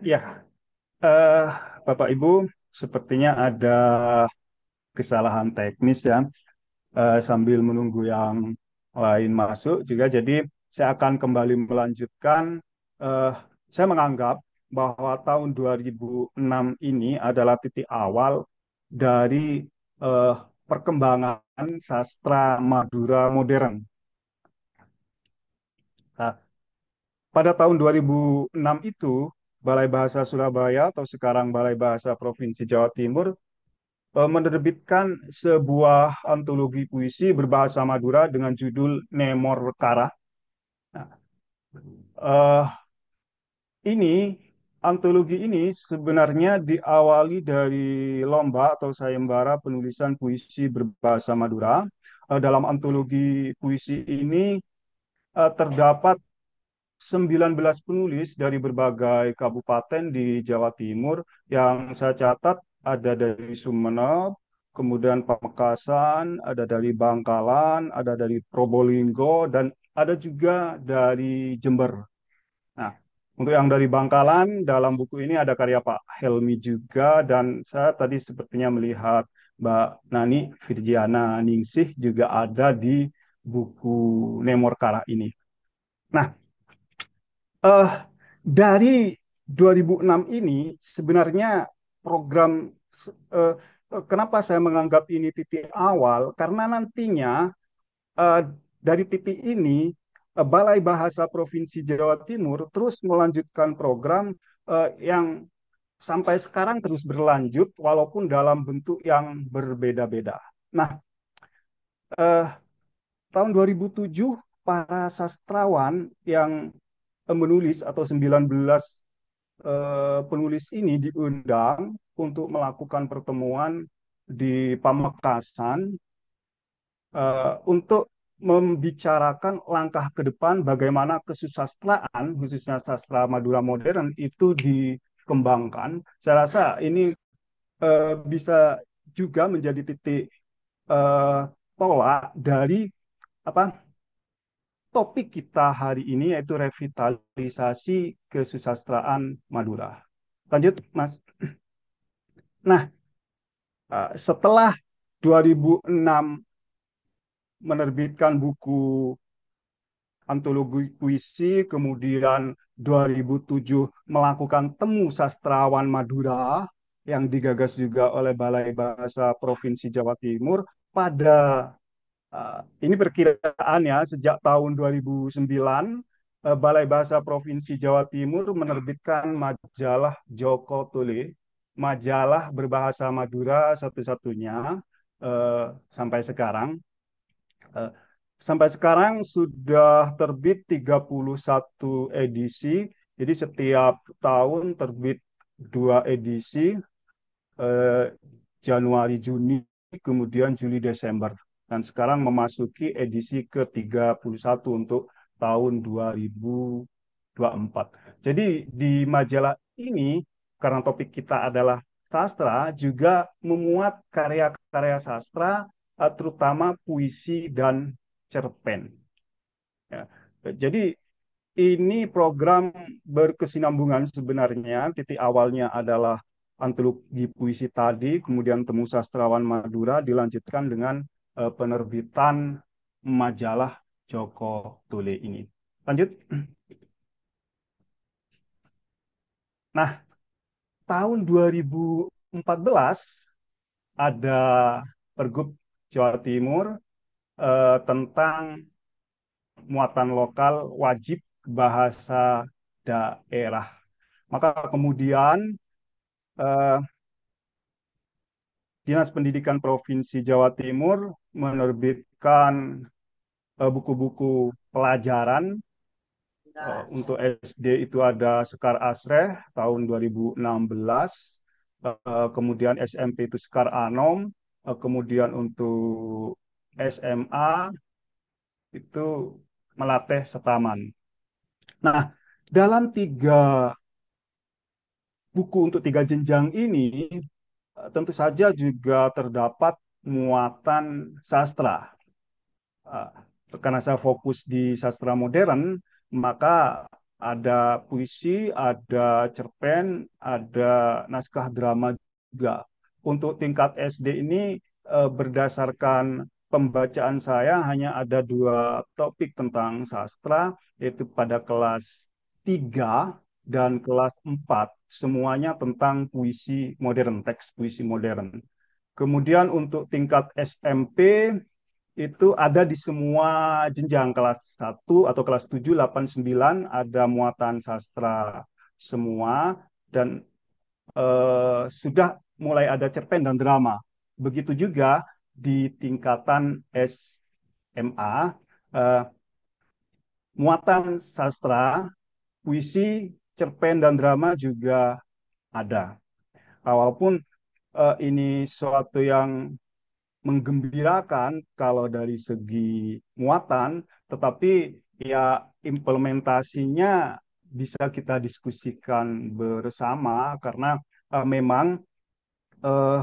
Ya, eh, Bapak Ibu, sepertinya ada kesalahan teknis ya. Sambil menunggu yang lain masuk juga. Jadi saya akan kembali melanjutkan. Eh, saya menganggap bahwa tahun 2006 ini adalah titik awal dari eh, perkembangan sastra Madura modern. Nah, pada tahun 2006 itu, Balai Bahasa Surabaya atau sekarang Balai Bahasa Provinsi Jawa Timur menerbitkan sebuah antologi puisi berbahasa Madura dengan judul Nemor Kara. Nah, eh, ini antologi ini sebenarnya diawali dari lomba atau sayembara penulisan puisi berbahasa Madura. Dalam antologi puisi ini terdapat 19 penulis dari berbagai kabupaten di Jawa Timur yang saya catat ada dari Sumeneb, kemudian Pamekasan, ada dari Bangkalan, ada dari Probolinggo, dan ada juga dari Jember. Nah, untuk yang dari Bangkalan, dalam buku ini ada karya Pak Helmi juga, dan saya tadi sepertinya melihat Mbak Nani Virgiana Ningsih juga ada di buku Nemor Kara ini. Nah, eh, dari 2006 ini sebenarnya program eh, kenapa saya menganggap ini titik awal karena nantinya eh, dari titik ini Balai Bahasa Provinsi Jawa Timur terus melanjutkan program yang sampai sekarang terus berlanjut walaupun dalam bentuk yang berbeda-beda. Nah, eh, tahun 2007 para sastrawan yang menulis atau 19 penulis ini diundang untuk melakukan pertemuan di Pamekasan untuk membicarakan langkah ke depan bagaimana kesusastraan, khususnya sastra Madura modern itu dikembangkan. Saya rasa ini bisa juga menjadi titik eh, tolak dari apa topik kita hari ini yaitu revitalisasi kesusastraan Madura. Lanjut, Mas. Nah, setelah 2006 menerbitkan buku antologi puisi, kemudian 2007 melakukan temu sastrawan Madura yang digagas juga oleh Balai Bahasa Provinsi Jawa Timur pada ini perkiraan ya sejak tahun 2009 Balai Bahasa Provinsi Jawa Timur menerbitkan majalah Joko Tole, majalah berbahasa Madura satu-satunya eh, sampai sekarang. Eh, Sampai sekarang sudah terbit 31 edisi. Jadi setiap tahun terbit 2 edisi, eh, Januari, Juni, kemudian Juli, Desember. Dan sekarang memasuki edisi ke-31 untuk tahun 2024. Jadi di majalah ini, karena topik kita adalah sastra, juga memuat karya-karya sastra, terutama puisi dan cerpen. Ya. Jadi ini program berkesinambungan sebenarnya. Titik awalnya adalah antologi puisi tadi, kemudian temu sastrawan Madura dilanjutkan dengan penerbitan majalah Joko Tole ini. Lanjut. Nah, tahun 2014 ada Pergub Jawa Timur tentang muatan lokal wajib bahasa daerah. Maka kemudian eh, Dinas Pendidikan Provinsi Jawa Timur menerbitkan buku-buku pelajaran. Untuk SD itu ada Sekar Asreh tahun 2016, kemudian SMP itu Sekar Anom, kemudian untuk SMA itu Melatih Setaman. Nah, dalam 3 buku untuk 3 jenjang ini tentu saja juga terdapat muatan sastra. Eh, Karena saya fokus di sastra modern, maka ada puisi, ada cerpen, ada naskah drama juga. Untuk tingkat SD ini berdasarkan pembacaan saya hanya ada dua topik tentang sastra, yaitu pada kelas 3 dan kelas 4. Semuanya tentang puisi modern, teks puisi modern. Kemudian untuk tingkat SMP itu ada di semua jenjang kelas 1 atau kelas 7, 8, 9 ada muatan sastra semua dan sudah mulai ada cerpen dan drama. Begitu juga di tingkatan SMA muatan sastra, puisi, cerpen dan drama juga ada. Walaupun ini suatu yang menggembirakan kalau dari segi muatan, tetapi ya implementasinya bisa kita diskusikan bersama karena memang eh,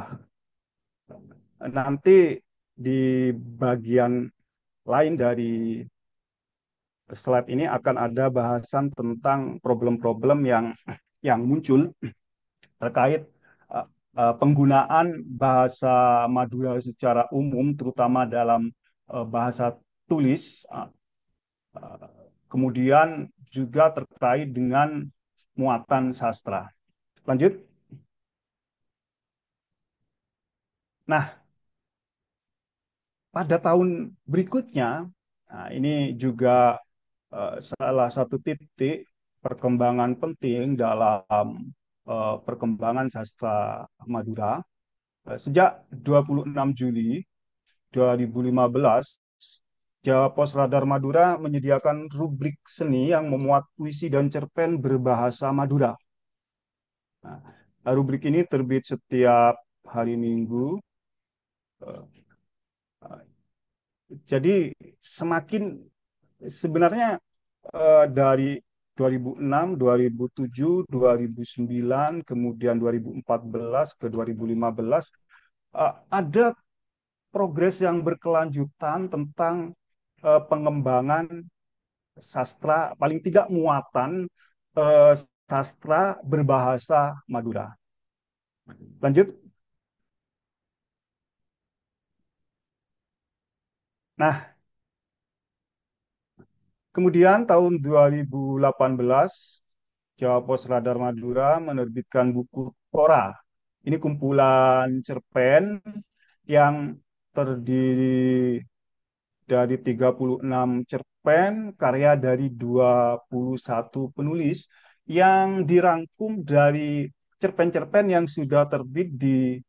nanti di bagian lain dari slide ini akan ada bahasan tentang problem-problem yang muncul terkait penggunaan bahasa Madura secara umum, terutama dalam bahasa tulis, kemudian juga terkait dengan muatan sastra. Lanjut. Nah, pada tahun berikutnya, nah ini juga salah satu titik perkembangan penting dalam perkembangan sastra Madura. Sejak 26 Juli 2015, Jawa Pos Radar Madura menyediakan rubrik seni yang memuat puisi dan cerpen berbahasa Madura. Nah, rubrik ini terbit setiap hari Minggu. Jadi semakin sebenarnya dari 2006, 2007, 2009, kemudian 2014 ke 2015 ada progres yang berkelanjutan tentang pengembangan sastra, paling tidak muatan eh, sastra berbahasa Madura. Lanjut. Nah, kemudian tahun 2018, Jawa Pos Radar Madura menerbitkan buku Tora. Ini kumpulan cerpen yang terdiri dari 36 cerpen karya dari 21 penulis yang dirangkum dari cerpen-cerpen yang sudah terbit di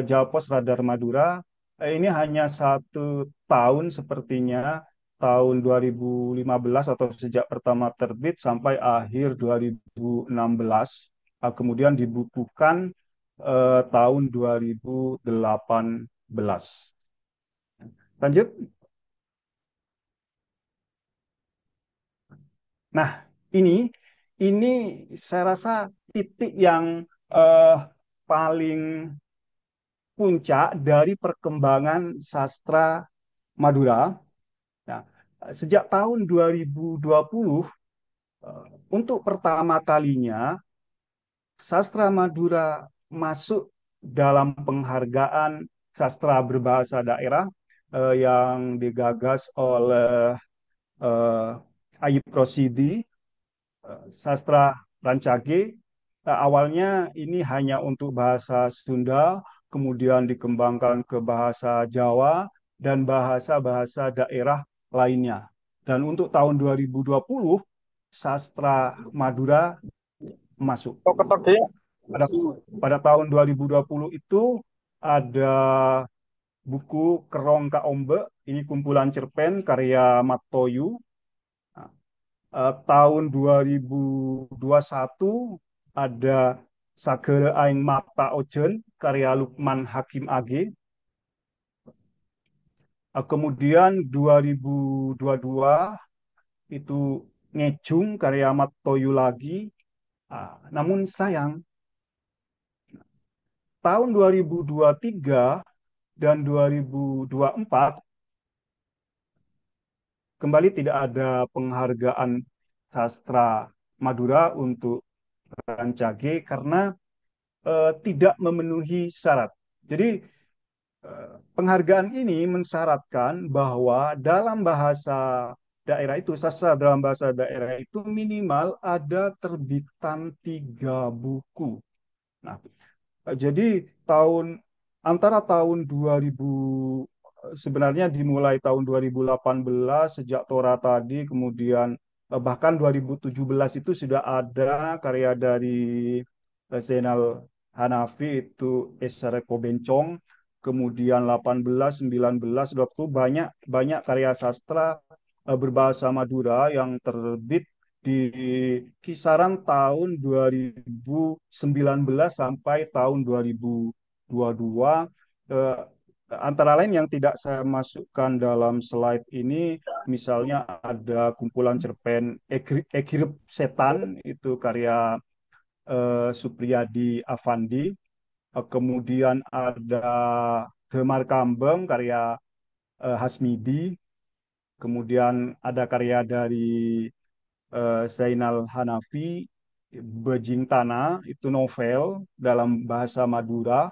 Jawa Pos Radar Madura. Ini hanya 1 tahun sepertinya, tahun 2015 atau sejak pertama terbit sampai akhir 2016. Kemudian dibukukan tahun 2018. Lanjut. Nah, ini ini saya rasa titik yang eh, paling puncak dari perkembangan sastra Madura. Nah, sejak tahun 2020, untuk pertama kalinya sastra Madura masuk dalam penghargaan sastra berbahasa daerah yang digagas oleh eh, Ayub Rosidi, sastra Rancage. Awalnya ini hanya untuk bahasa Sunda, kemudian dikembangkan ke bahasa Jawa dan bahasa-bahasa daerah lainnya. Dan untuk tahun 2020, sastra Madura masuk. Pada, pada tahun 2020 itu ada buku Kerong Kaombe, ini kumpulan cerpen karya Mat Toyu. Tahun 2021 ada Sagere Aing Mata Ojen karya Lukman Hakim AG. Kemudian 2022 itu Ngejung karya Mat Toyu lagi. Namun sayang tahun 2023 dan 2024 kembali tidak ada penghargaan sastra Madura untuk Rancage karena tidak memenuhi syarat. Jadi penghargaan ini mensyaratkan bahwa dalam bahasa daerah itu, sastra dalam bahasa daerah itu minimal ada terbitan 3 buku. Nah, jadi antara tahun 2000 sebenarnya dimulai tahun 2018 sejak Tora tadi, kemudian bahkan 2017 itu sudah ada karya dari Zainal Hanafi itu Esreko Bencong, kemudian 18, 19 waktu banyak banyak karya sastra berbahasa Madura yang terbit di kisaran tahun 2019 sampai tahun 2022. Eh, Antara lain yang tidak saya masukkan dalam slide ini, misalnya ada kumpulan cerpen Ekirip Setan, itu karya Supriyadi Avandi. Kemudian ada Gemar Kambeng karya Hasmidi. Kemudian ada karya dari Zainal Hanafi, Bejing Tanah, itu novel dalam bahasa Madura.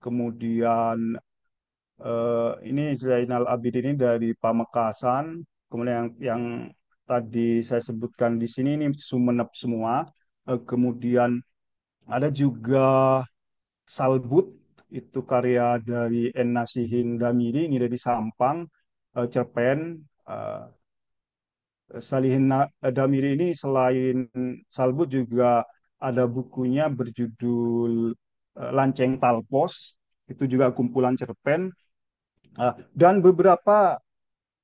Kemudian ini Zainal Abidin ini dari Pamekasan. Kemudian yang tadi saya sebutkan di sini ini Sumenep semua. Kemudian ada juga Salbut, itu karya dari En Nasihin Damiri, ini dari Sampang, cerpen. Eh, Damiri ini selain Salbut juga ada bukunya berjudul Lanceng Talpos, itu juga kumpulan cerpen. Dan beberapa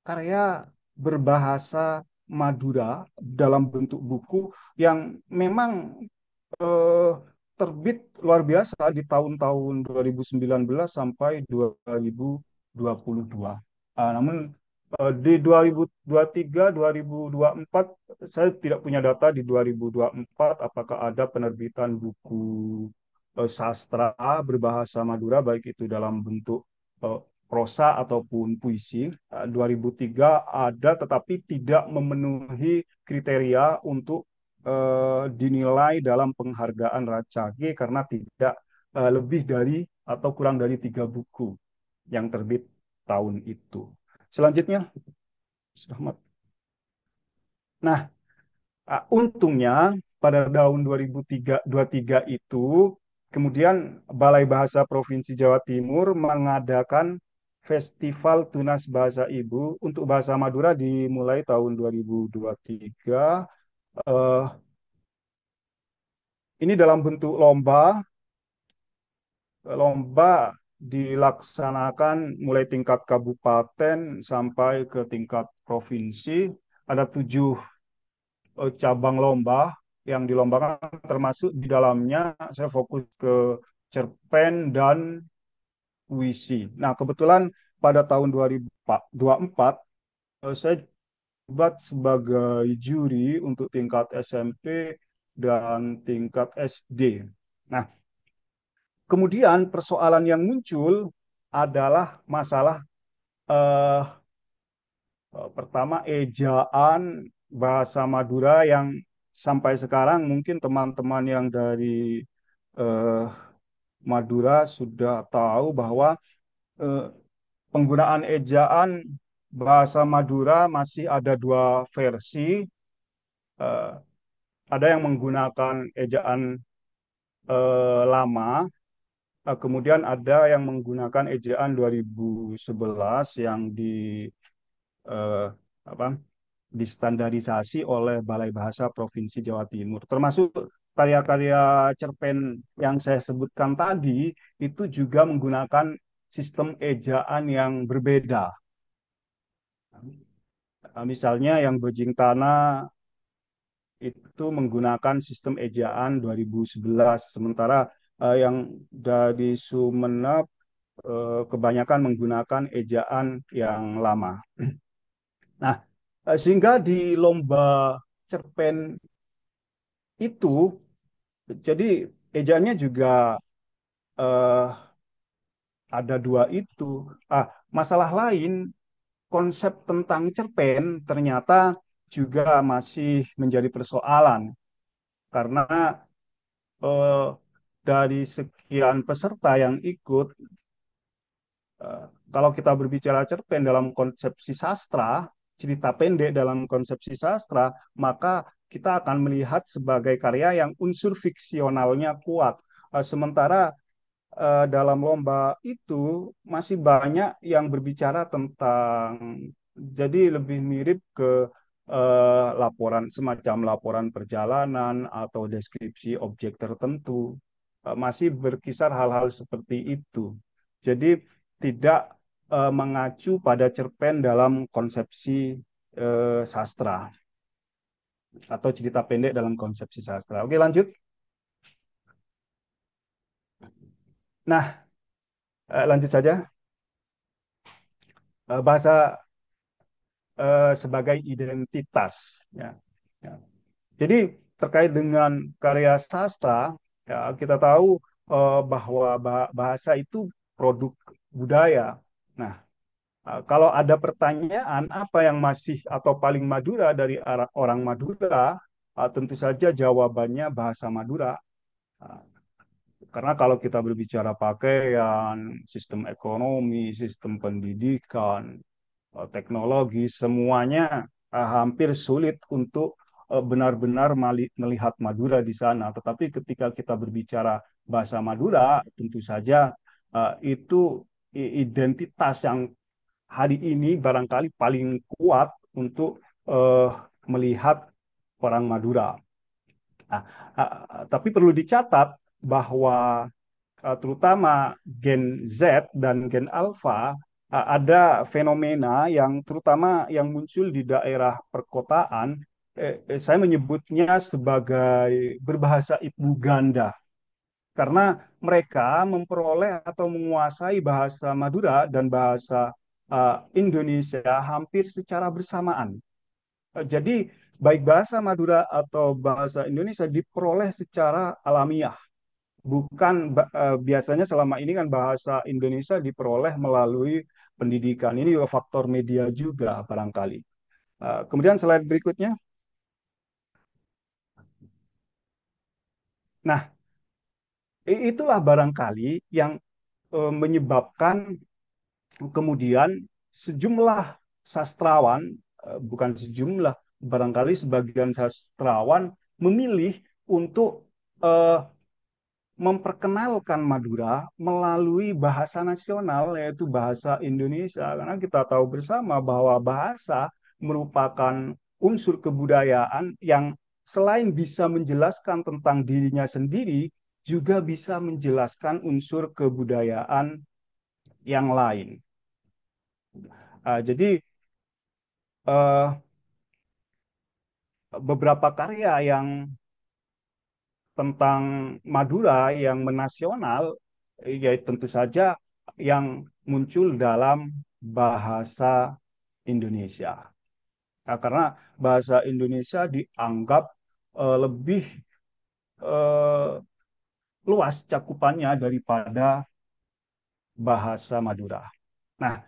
karya berbahasa Madura dalam bentuk buku yang memang eh, terbit luar biasa di tahun-tahun 2019 sampai 2022. Namun di 2023, 2024 saya tidak punya data di 2024 apakah ada penerbitan buku sastra berbahasa Madura baik itu dalam bentuk eh, prosa ataupun puisi. 2003 ada tetapi tidak memenuhi kriteria untuk dinilai dalam penghargaan Racage karena tidak lebih dari atau kurang dari 3 buku yang terbit tahun itu. Selanjutnya, Ahmad. Nah, untungnya pada tahun 2023 itu kemudian Balai Bahasa Provinsi Jawa Timur mengadakan Festival Tunas Bahasa Ibu untuk bahasa Madura dimulai tahun 2023. Eh, ini dalam bentuk lomba. Lomba dilaksanakan mulai tingkat kabupaten sampai ke tingkat provinsi. Ada 7 cabang lomba yang dilombakan, termasuk di dalamnya saya fokus ke cerpen dan puisi. Nah, kebetulan pada tahun 2024 saya terlibat sebagai juri untuk tingkat SMP dan tingkat SD. Nah, kemudian persoalan yang muncul adalah masalah eh, pertama ejaan bahasa Madura yang sampai sekarang mungkin teman-teman yang dari eh, Madura sudah tahu bahwa eh, penggunaan ejaan bahasa Madura masih ada 2 versi. Eh, ada yang menggunakan ejaan lama. Kemudian ada yang menggunakan ejaan 2011 yang eh, apa, distandarisasi oleh Balai Bahasa Provinsi Jawa Timur. Termasuk karya-karya cerpen yang saya sebutkan tadi itu juga menggunakan sistem ejaan yang berbeda. Misalnya yang Bejing Tanah itu menggunakan sistem ejaan 2011, sementara yang dari Sumeneb kebanyakan menggunakan ejaan yang lama. Nah, sehingga di lomba cerpen itu, jadi ejaannya juga eh, ada 2 itu. Masalah lain, konsep tentang cerpen ternyata juga masih menjadi persoalan karena eh, dari sekian peserta yang ikut, eh, kalau kita berbicara cerpen dalam konsepsi sastra, cerita pendek dalam konsepsi sastra, maka kita akan melihat sebagai karya yang unsur fiksionalnya kuat. Sementara dalam lomba itu masih banyak yang berbicara tentang, jadi lebih mirip ke laporan, semacam laporan perjalanan atau deskripsi objek tertentu. Masih berkisar hal-hal seperti itu. Jadi tidak mengacu pada cerpen dalam konsepsi sastra atau cerita pendek dalam konsepsi sastra. Oke, lanjut. Nah, lanjut saja. Bahasa sebagai identitas. Ya. Ya. Jadi terkait dengan karya sastra, ya, kita tahu bahwa bahasa itu produk budaya. Nah, kalau ada pertanyaan apa yang masih atau paling Madura dari orang Madura, tentu saja jawabannya bahasa Madura. Uh, karena kalau kita berbicara pakaian, sistem ekonomi, sistem pendidikan, teknologi, semuanya hampir sulit untuk benar-benar melihat Madura di sana. Tetapi ketika kita berbicara bahasa Madura, tentu saja itu identitas yang hari ini barangkali paling kuat untuk eh, melihat orang Madura. Nah, tapi perlu dicatat bahwa terutama gen Z dan gen Alpha, ada fenomena yang terutama yang muncul di daerah perkotaan, saya menyebutnya sebagai berbahasa ibu ganda, karena mereka memperoleh atau menguasai bahasa Madura dan bahasa Indonesia hampir secara bersamaan. Jadi baik bahasa Madura atau bahasa Indonesia diperoleh secara alamiah. Bukan biasanya selama ini kan bahasa Indonesia diperoleh melalui pendidikan. Ini juga faktor media juga barangkali. Kemudian slide berikutnya. Nah, itulah barangkali yang menyebabkan kemudian sejumlah sastrawan, bukan sejumlah, barangkali sebagian sastrawan memilih untuk eh, memperkenalkan Madura melalui bahasa nasional, yaitu bahasa Indonesia. Karena kita tahu bersama bahwa bahasa merupakan unsur kebudayaan yang selain bisa menjelaskan tentang dirinya sendiri, juga bisa menjelaskan unsur kebudayaan yang lain. Jadi beberapa karya yang tentang Madura yang menasional, ya tentu saja yang muncul dalam bahasa Indonesia. Nah, karena bahasa Indonesia dianggap lebih eh, luas cakupannya daripada bahasa Madura. Nah,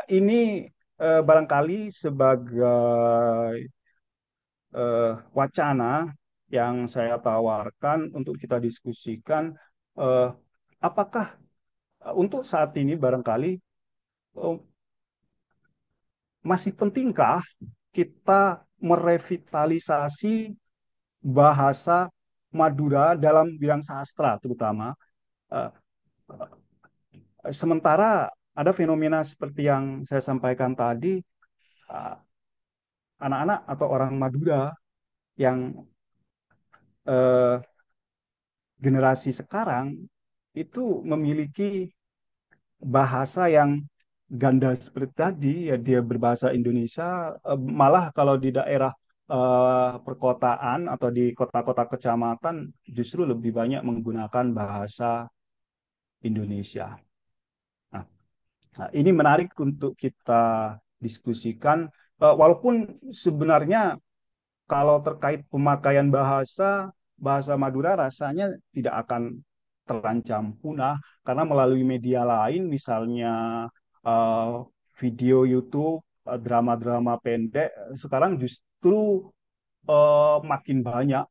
ini barangkali sebagai wacana yang saya tawarkan untuk kita diskusikan, eh, apakah untuk saat ini barangkali eh, masih pentingkah kita merevitalisasi bahasa Madura dalam bidang sastra terutama, eh, sementara ada fenomena seperti yang saya sampaikan tadi, eh, anak-anak atau orang Madura yang eh, generasi sekarang itu memiliki bahasa yang ganda seperti tadi, ya dia berbahasa Indonesia, malah kalau di daerah perkotaan atau di kota-kota kecamatan justru lebih banyak menggunakan bahasa Indonesia. Nah, ini menarik untuk kita diskusikan, walaupun sebenarnya kalau terkait pemakaian bahasa, bahasa Madura rasanya tidak akan terancam punah karena melalui media lain, misalnya eh, video YouTube, drama-drama pendek, sekarang justru makin banyak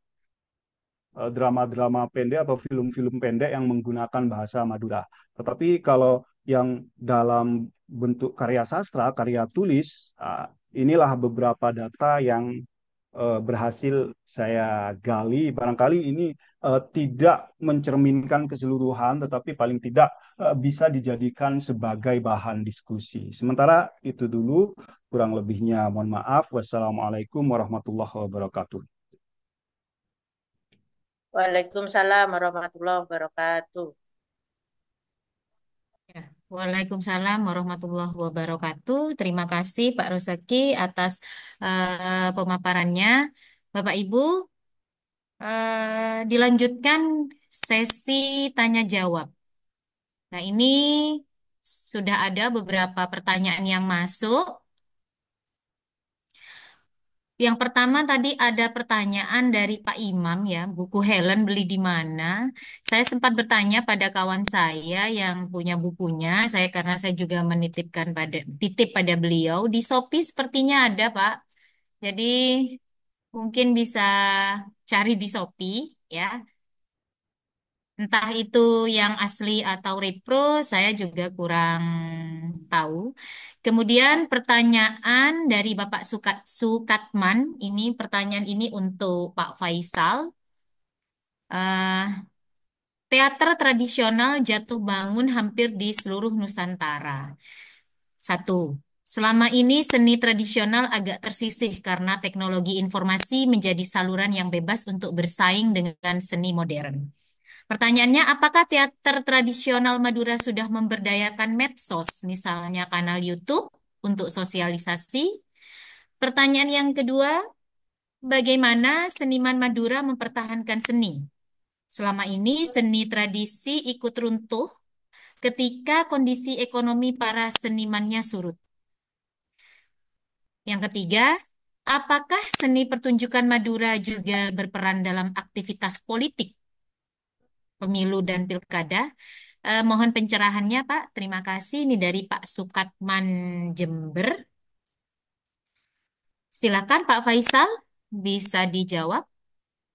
drama-drama pendek atau film-film pendek yang menggunakan bahasa Madura. Tetapi kalau yang dalam bentuk karya sastra, karya tulis, inilah beberapa data yang berhasil saya gali. Barangkali ini tidak mencerminkan keseluruhan, tetapi paling tidak bisa dijadikan sebagai bahan diskusi. Sementara itu dulu, kurang lebihnya mohon maaf. Wassalamualaikum warahmatullahi wabarakatuh. Waalaikumsalam warahmatullahi wabarakatuh. Ya, Waalaikumsalam warahmatullahi wabarakatuh. Terima kasih Pak Rosaki atas pemaparannya. Bapak Ibu, dilanjutkan sesi tanya jawab. Nah, ini sudah ada beberapa pertanyaan yang masuk. Yang pertama tadi ada pertanyaan dari Pak Imam ya, buku Helen beli di mana? Saya sempat bertanya pada kawan saya yang punya bukunya, karena saya juga menitipkan titip pada beliau di Shopee sepertinya ada, Pak. Jadi mungkin bisa cari di Shopee ya. Entah itu yang asli atau repro, saya juga kurang tahu. Kemudian pertanyaan dari Bapak Sukatman, ini pertanyaan ini untuk Pak Faisal. Eh, Teater tradisional jatuh bangun hampir di seluruh Nusantara. Satu, selama ini seni tradisional agak tersisih karena teknologi informasi menjadi saluran yang bebas untuk bersaing dengan seni modern. Pertanyaannya, apakah teater tradisional Madura sudah memberdayakan medsos, misalnya kanal YouTube, untuk sosialisasi? Pertanyaan yang kedua, bagaimana seniman Madura mempertahankan seni? Selama ini seni tradisi ikut runtuh ketika kondisi ekonomi para senimannya surut. Yang ketiga, apakah seni pertunjukan Madura juga berperan dalam aktivitas politik, pemilu dan pilkada? Mohon pencerahannya, Pak. Terima kasih. Ini dari Pak Sukatman Jember. Silakan Pak Faisal, bisa dijawab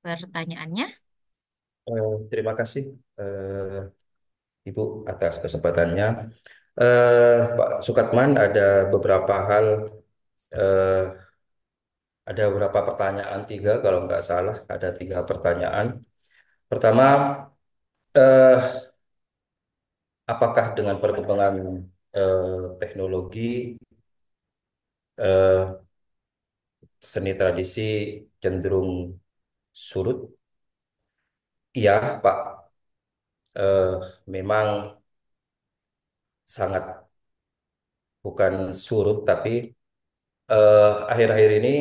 pertanyaannya. Terima kasih Ibu atas kesempatannya. Pak Sukatman, ada beberapa hal, eh, ada beberapa pertanyaan, tiga kalau nggak salah, ada tiga pertanyaan. Pertama, eh, apakah dengan perkembangan teknologi, eh, seni tradisi cenderung surut? Iya, Pak. Eh, Memang sangat bukan surut, tapi akhir-akhir ini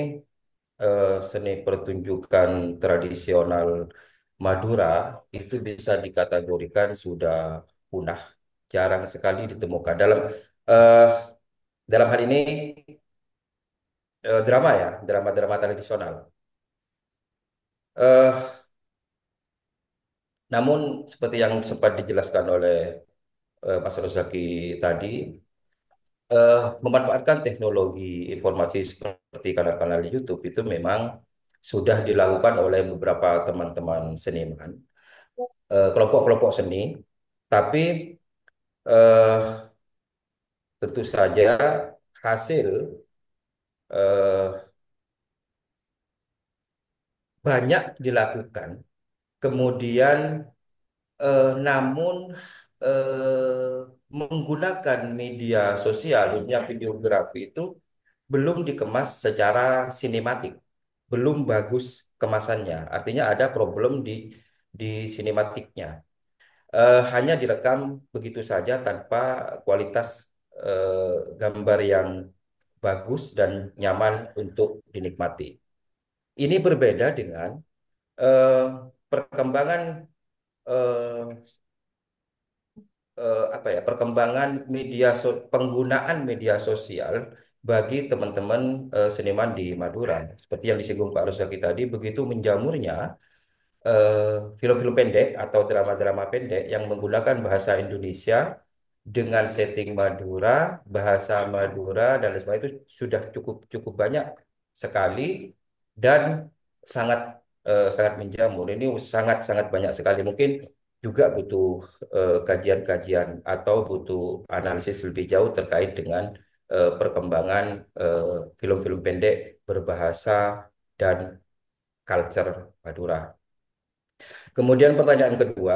seni pertunjukan tradisional Madura itu bisa dikategorikan sudah punah, jarang sekali ditemukan. Eh, dalam hal ini drama ya, drama-drama tradisional. Eh, Namun seperti yang sempat dijelaskan oleh Mas Rozaki tadi, memanfaatkan teknologi informasi seperti kanal-kanal YouTube itu memang sudah dilakukan oleh beberapa teman-teman seniman, kelompok-kelompok seni, tapi eh, tentu saja hasil eh, banyak dilakukan. Kemudian namun menggunakan media sosial, khususnya videografi itu belum dikemas secara sinematik, belum bagus kemasannya. Artinya ada problem di sinematiknya. Hanya direkam begitu saja tanpa kualitas gambar yang bagus dan nyaman untuk dinikmati. Ini berbeda dengan eh, perkembangan eh, apa ya, perkembangan penggunaan media sosial bagi teman-teman seniman di Madura. Seperti yang disinggung Pak Rusaki tadi, begitu menjamurnya film-film pendek atau drama-drama pendek yang menggunakan bahasa Indonesia dengan setting Madura, bahasa Madura dan lain sebagainya, itu sudah cukup cukup banyak sekali dan sangat sangat menjamur. Ini sangat banyak sekali. Mungkin juga butuh kajian-kajian atau butuh analisis lebih jauh terkait dengan perkembangan eh, film-film pendek berbahasa dan culture Madura. Kemudian pertanyaan kedua,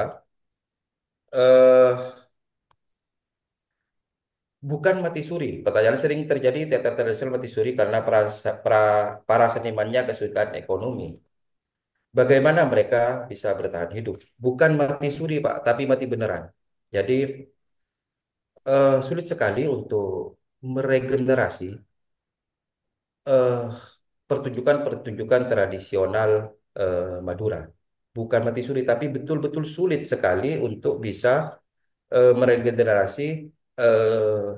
eh, bukan mati suri. Pertanyaan sering terjadi teater tradisional mati suri karena para senimannya kesulitan ekonomi. Bagaimana mereka bisa bertahan hidup? Bukan mati suri, Pak, tapi mati beneran. Jadi sulit sekali untuk meregenerasi eh, pertunjukan-pertunjukan tradisional Madura. Bukan mati suri, tapi betul-betul sulit sekali untuk bisa meregenerasi eh,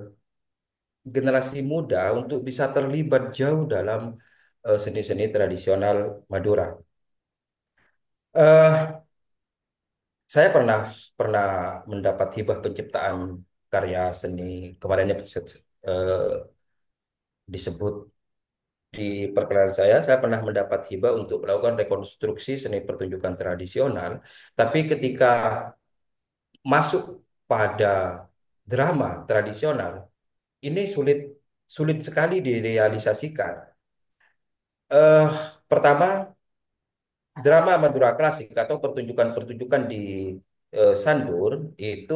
generasi muda untuk bisa terlibat jauh dalam seni-seni tradisional Madura. Eh, saya pernah pernah mendapat hibah penciptaan karya seni kemarinnya disebut di perkenalan saya pernah mendapat hibah untuk melakukan rekonstruksi seni pertunjukan tradisional, tapi ketika masuk pada drama tradisional, ini sulit sulit sekali direalisasikan. Eh, Pertama, drama Madura klasik atau pertunjukan-pertunjukan di Sandur itu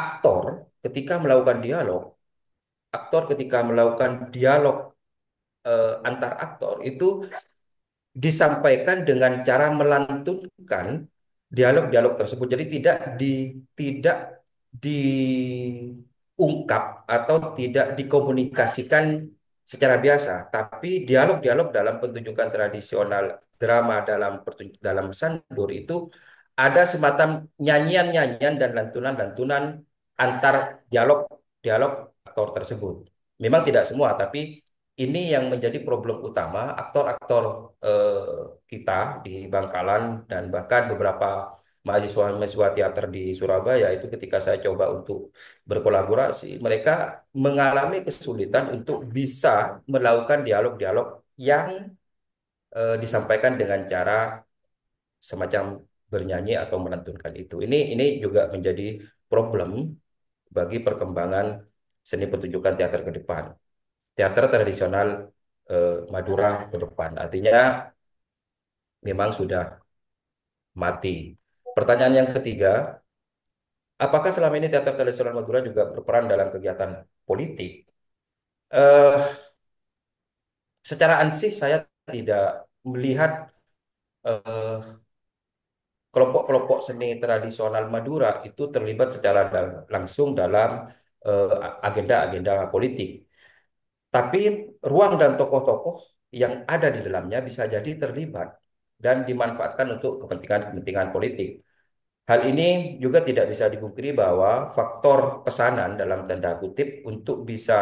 aktor ketika melakukan dialog, aktor ketika melakukan dialog antar aktor itu disampaikan dengan cara melantunkan dialog-dialog tersebut. Jadi tidak diungkap atau tidak dikomunikasikan secara biasa, tapi dialog-dialog dalam pertunjukan tradisional drama dalam sandur itu ada semacam nyanyian-nyanyian dan lantunan-lantunan antar dialog-dialog aktor tersebut. Memang tidak semua, tapi ini yang menjadi problem utama aktor-aktor kita di Bangkalan dan bahkan beberapa mahasiswa-mahasiswa teater di Surabaya itu ketika saya coba untuk berkolaborasi, mereka mengalami kesulitan untuk bisa melakukan dialog-dialog yang disampaikan dengan cara semacam bernyanyi atau melantunkan itu. Ini juga menjadi problem bagi perkembangan seni pertunjukan teater ke depan. Teater tradisional Madura ke depan. Artinya memang sudah mati. Pertanyaan yang ketiga, apakah selama ini teater tradisional Madura juga berperan dalam kegiatan politik? Eh, Secara ansih saya tidak melihat eh, kelompok-kelompok seni tradisional Madura itu terlibat secara langsung dalam agenda-agenda politik. Tapi ruang dan tokoh-tokoh yang ada di dalamnya bisa jadi terlibat dan dimanfaatkan untuk kepentingan-kepentingan politik. Hal ini juga tidak bisa dipungkiri bahwa faktor pesanan dalam tanda kutip untuk bisa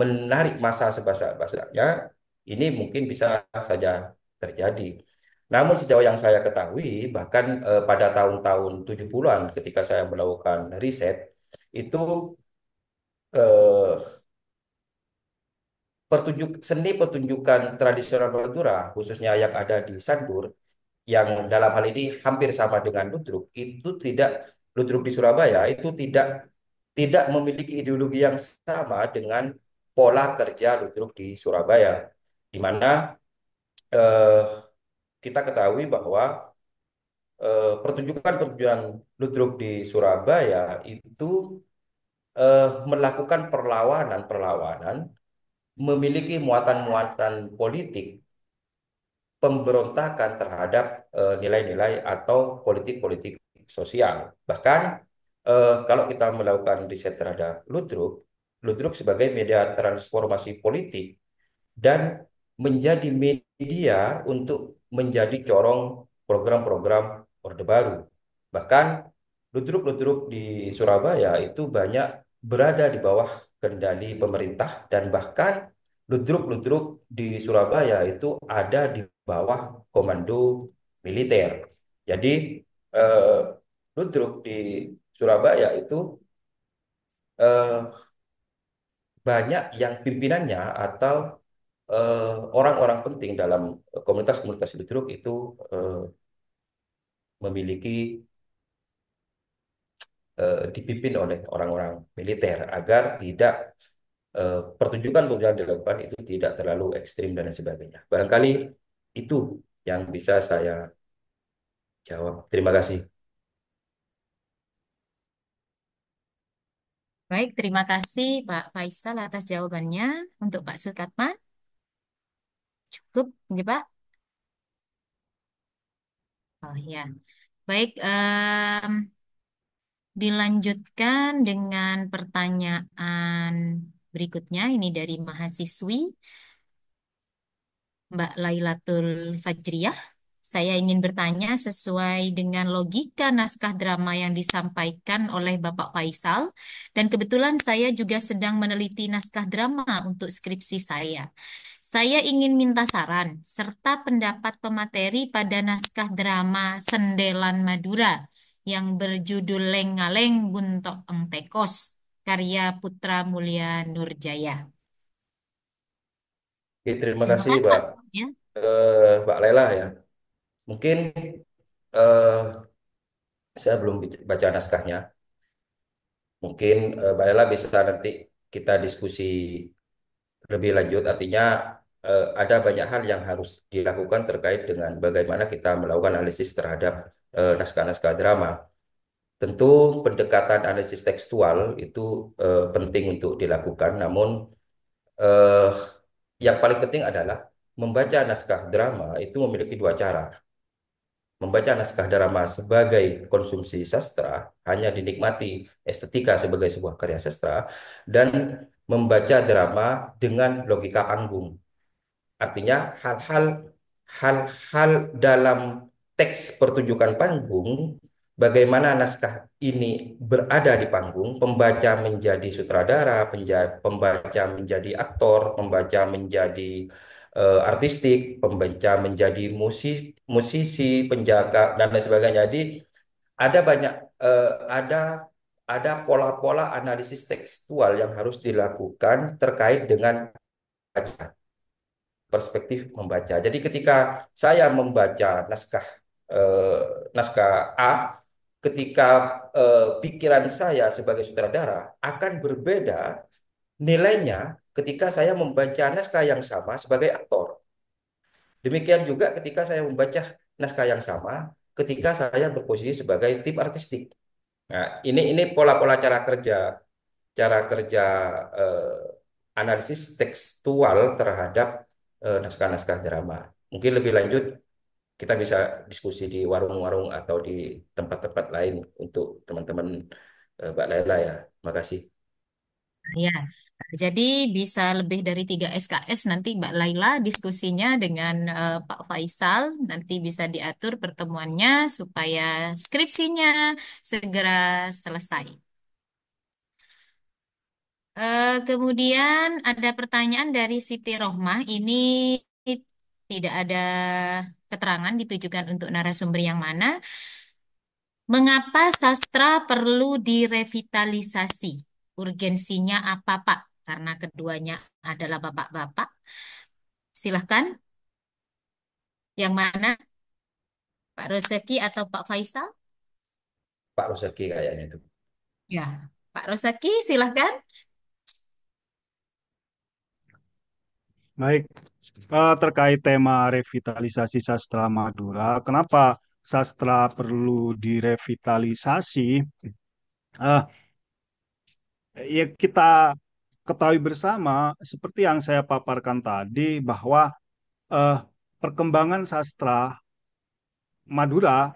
menarik massa sebesar-besarnya ini mungkin bisa saja terjadi. Namun sejauh yang saya ketahui, bahkan pada tahun-tahun 70-an ketika saya melakukan riset, itu eh, seni pertunjukan tradisional Madura, khususnya yang ada di Sandur, yang dalam hal ini hampir sama dengan ludruk, itu tidak ludruk di Surabaya itu tidak memiliki ideologi yang sama dengan pola kerja ludruk di Surabaya, di mana eh, kita ketahui bahwa pertunjukan-pertunjukan ludruk di Surabaya itu melakukan perlawanan-perlawanan memiliki muatan-muatan politik pemberontakan terhadap nilai-nilai atau politik-politik sosial. Bahkan kalau kita melakukan riset terhadap Ludruk, Ludruk sebagai media transformasi politik dan menjadi media untuk menjadi corong program-program Orde Baru. Bahkan ludruk-ludruk di Surabaya itu banyak berada di bawah kendali pemerintah dan bahkan ludruk-ludruk di Surabaya itu ada di bawah komando militer. Jadi eh, ludruk di Surabaya itu eh, banyak yang pimpinannya atau orang-orang penting dalam komunitas-komunitas ludruk itu memiliki dipimpin oleh orang-orang militer agar tidak pertunjukan-pertunjukan dilakukan itu tidak terlalu ekstrim dan lain sebagainya. Barangkali itu yang bisa saya jawab. Terima kasih. Baik, terima kasih Pak Faisal atas jawabannya. Untuk Pak Sukatman, cukup, ya Pak? Oh ya, baik. Dilanjutkan dengan pertanyaan berikutnya. Ini dari mahasiswi Mbak Lailatul Fajriyah. Saya ingin bertanya sesuai dengan logika naskah drama yang disampaikan oleh Bapak Faisal, dan kebetulan saya juga sedang meneliti naskah drama untuk skripsi saya. Saya ingin minta saran serta pendapat pemateri pada naskah drama Sendelan Madura yang berjudul Lengaleng Buntok Engtekos, karya Putra Mulia Nurjaya. Oke, terima kasih, Silakan Mbak. Pak. Ya. Mbak Lela ya. Mungkin eh, saya belum baca naskahnya. Mungkin Mbak Lela bisa nanti kita diskusi lebih lanjut. Artinya ada banyak hal yang harus dilakukan terkait dengan bagaimana kita melakukan analisis terhadap naskah-naskah drama. Tentu pendekatan analisis tekstual itu penting untuk dilakukan. Namun eh, yang paling penting adalah membaca naskah drama itu memiliki dua cara. Membaca naskah drama sebagai konsumsi sastra, hanya dinikmati estetika sebagai sebuah karya sastra, dan membaca drama dengan logika panggung. Artinya hal-hal dalam teks pertunjukan panggung, bagaimana naskah ini berada di panggung, pembaca menjadi sutradara, pembaca menjadi aktor, pembaca menjadi artistik, pembaca menjadi musisi, penjaga dan lain sebagainya. Jadi ada banyak eh, ada ada pola-pola analisis tekstual yang harus dilakukan terkait dengan perspektif membaca. Jadi ketika saya membaca eh, naskah A, ketika pikiran saya sebagai sutradara akan berbeda nilainya ketika saya membaca naskah yang sama sebagai aktor. Demikian juga ketika saya membaca naskah yang sama ketika saya berposisi sebagai tim artistik. Nah, ini pola-pola cara kerja analisis tekstual terhadap naskah-naskah drama. Mungkin lebih lanjut kita bisa diskusi di warung-warung atau di tempat-tempat lain untuk teman-teman Mbak Laila ya. Makasih. Ya, jadi bisa lebih dari 3 SKS nanti Mbak Laila diskusinya dengan Pak Faisal. Nanti bisa diatur pertemuannya supaya skripsinya segera selesai. Kemudian ada pertanyaan dari Siti Rohmah. Ini tidak ada keterangan ditujukan untuk narasumber yang mana. Mengapa sastra perlu direvitalisasi? Urgensinya apa, Pak? Karena keduanya adalah bapak-bapak. Silahkan, yang mana? Pak Rozeki atau Pak Faisal? Pak Ruseki kayaknya itu. Ya, Pak Rozeki, silahkan. Baik, terkait tema revitalisasi sastra Madura, kenapa sastra perlu direvitalisasi? Eh, Ya kita ketahui bersama, seperti yang saya paparkan tadi, bahwa eh, perkembangan sastra Madura,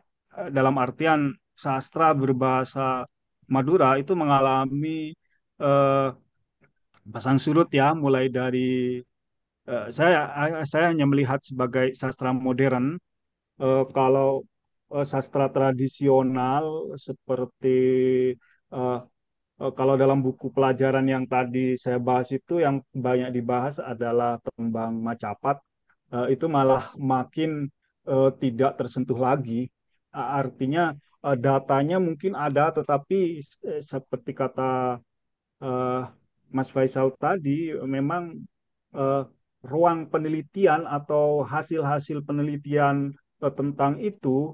dalam artian sastra berbahasa Madura itu mengalami eh, pasang surut ya, mulai dari saya hanya melihat sebagai sastra modern. Kalau sastra tradisional seperti eh, kalau dalam buku pelajaran yang tadi saya bahas itu yang banyak dibahas adalah tembang Macapat, itu malah makin tidak tersentuh lagi. Artinya datanya mungkin ada, tetapi seperti kata eh, Mas Faisal tadi, memang eh, ruang penelitian atau hasil-hasil penelitian tentang itu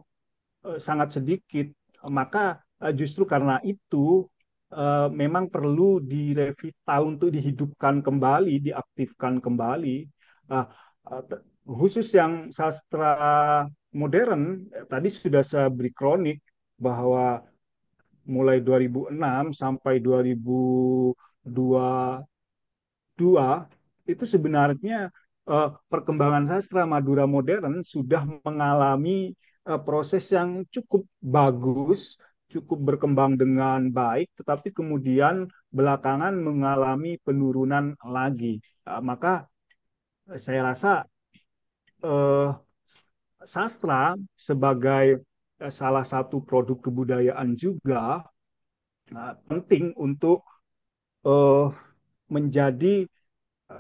sangat sedikit. Maka justru karena itu memang perlu direvita untuk dihidupkan kembali, diaktifkan kembali. Uh, uh, Khusus yang sastra modern, tadi sudah saya beri kronik bahwa mulai 2006 sampai 2022 itu sebenarnya perkembangan sastra Madura modern sudah mengalami proses yang cukup bagus, cukup berkembang dengan baik, tetapi kemudian belakangan mengalami penurunan lagi. Maka saya rasa eh, sastra sebagai salah satu produk kebudayaan juga penting untuk eh, menjadi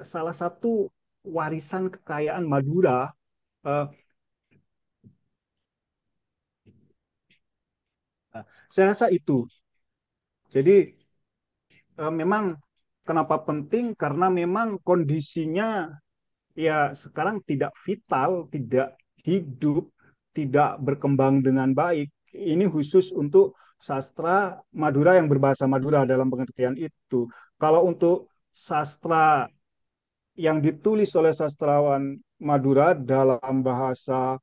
salah satu warisan kekayaan Madura. Eh, saya rasa itu. Jadi memang kenapa penting karena memang kondisinya ya sekarang tidak vital, tidak hidup, tidak berkembang dengan baik. Ini khusus untuk sastra Madura yang berbahasa Madura dalam pengertian itu. Kalau untuk sastra yang ditulis oleh sastrawan Madura dalam bahasa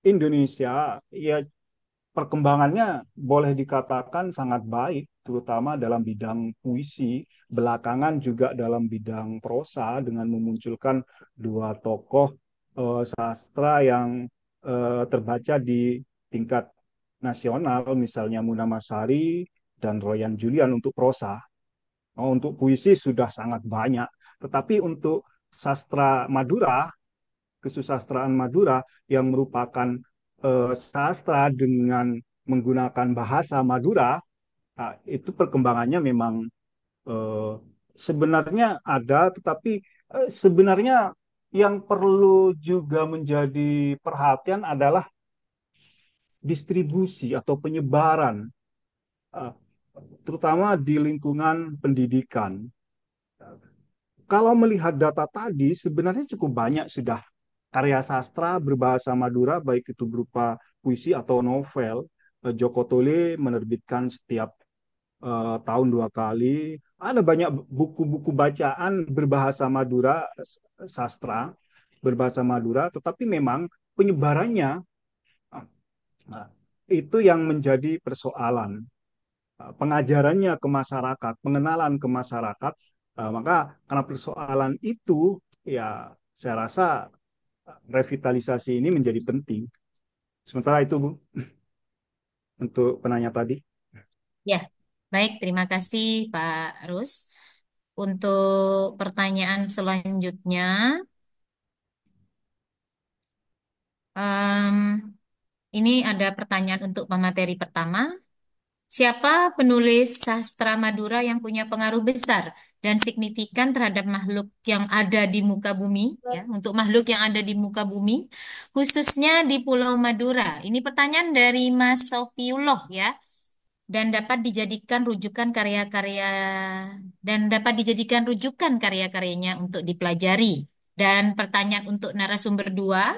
Indonesia, ya perkembangannya boleh dikatakan sangat baik, terutama dalam bidang puisi, belakangan juga dalam bidang prosa dengan memunculkan dua tokoh sastra yang terbaca di tingkat nasional, misalnya Muna Masari dan Royan Julian untuk prosa. Untuk puisi sudah sangat banyak, tetapi untuk sastra Madura, kesusastraan Madura yang merupakan sastra dengan menggunakan bahasa Madura, itu perkembangannya memang eh, sebenarnya ada, tetapi sebenarnya yang perlu juga menjadi perhatian adalah distribusi atau penyebaran, eh, terutama di lingkungan pendidikan. Kalau melihat data tadi, sebenarnya cukup banyak sudah karya sastra berbahasa Madura, baik itu berupa puisi atau novel. Joko Tole menerbitkan setiap tahun dua kali. Ada banyak buku-buku bacaan berbahasa Madura, sastra berbahasa Madura, tetapi memang penyebarannya uh, itu yang menjadi persoalan. Pengajarannya ke masyarakat, pengenalan ke masyarakat, maka karena persoalan itu, ya saya rasa revitalisasi ini menjadi penting. Sementara itu, Bu, untuk penanya tadi. Ya, baik. Terima kasih, Pak Rus. Untuk pertanyaan selanjutnya, em, ini ada pertanyaan untuk pemateri pertama. Siapa penulis sastra Madura yang punya pengaruh besar dan signifikan terhadap makhluk yang ada di muka bumi, ya, untuk makhluk yang ada di muka bumi, khususnya di Pulau Madura? Ini pertanyaan dari Mas Sofiullah, ya, dan dapat dijadikan rujukan karya-karya karya-karyanya untuk dipelajari. Dan pertanyaan untuk narasumber dua,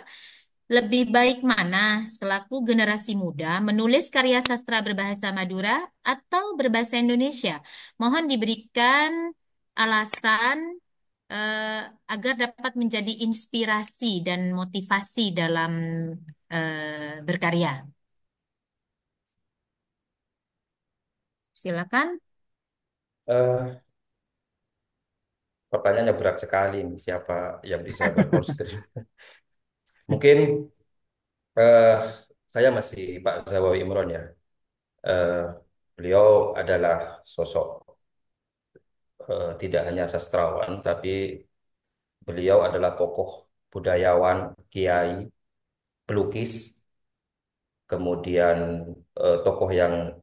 lebih baik mana selaku generasi muda menulis karya sastra berbahasa Madura atau berbahasa Indonesia? Mohon diberikan alasan agar dapat menjadi inspirasi dan motivasi dalam berkarya. Silakan. Eh, Pertanyaannya berat sekali nih, siapa yang bisa berkontribusi. Mungkin eh, saya masih Pak Zawawi Imron ya. Eh, Beliau adalah sosok tidak hanya sastrawan, tapi beliau adalah tokoh budayawan, kiai, pelukis, kemudian tokoh yang